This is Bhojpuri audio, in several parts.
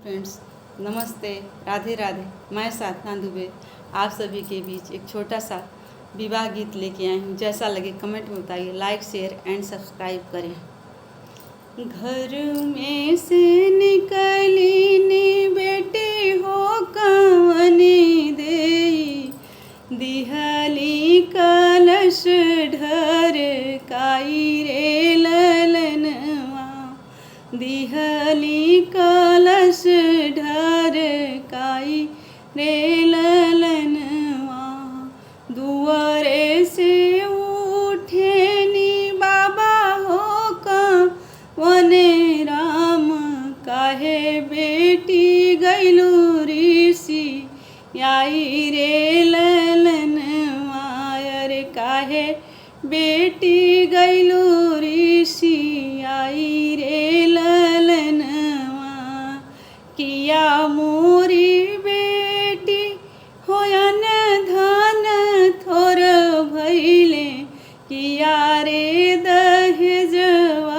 फ्रेंड्स, नमस्ते, राधे राधे। मैं साधना दुबे आप सभी के बीच एक छोटा सा विवाह गीत लेके आई हूँ। जैसा लगे कमेंट में बताइए, लाइक शेयर एंड सब्सक्राइब करें। घर में से निकली नी बेटी हो कवनी देई, दिहली कलश ढर काई रे ललनवा, दिहली कलश ढर काई रे ललनवा। दुआरे से उठे नी बाबा हो कवने राम, काहे बेटी गैलू ऋषि आई रे ललनवा, अरे काहे बेटी गैलू ऋषि आई रे ललनवा। किया मोरी बेटी होयन धन थोर भैले, किया रे दहेजवा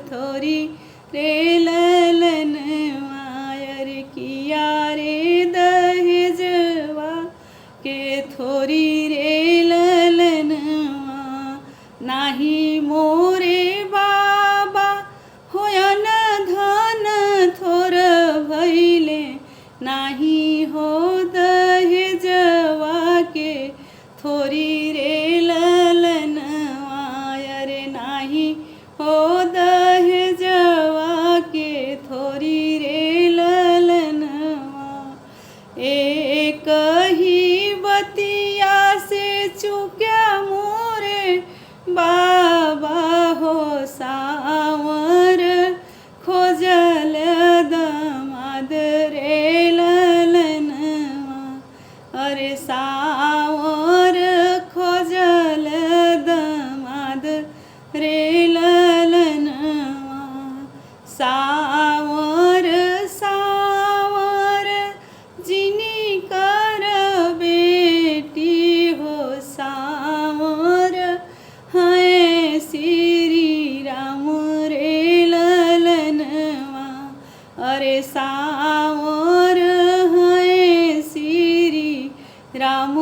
थोरी रे ललनवा, अरे किया रे दहेजवा के थोरी रे ललनवा। नाही मोरे बाबा होयन धन थोर भैले, नाही हो दहेजवा के थोरी रे ललनवा, अरे नाही हो दहेजवा के थोरी रे ललनवा। एक ही बतिया से चुक्या मोरे बाबा हो सावर, खोजल दामाद रे ललनवा, अरे सावर खोजल दामाद रे ललनवा। सावर सावर जिनी कर बेटी हो, सावर है श्री राम रे ललनवा, अरे सावर है श्री राम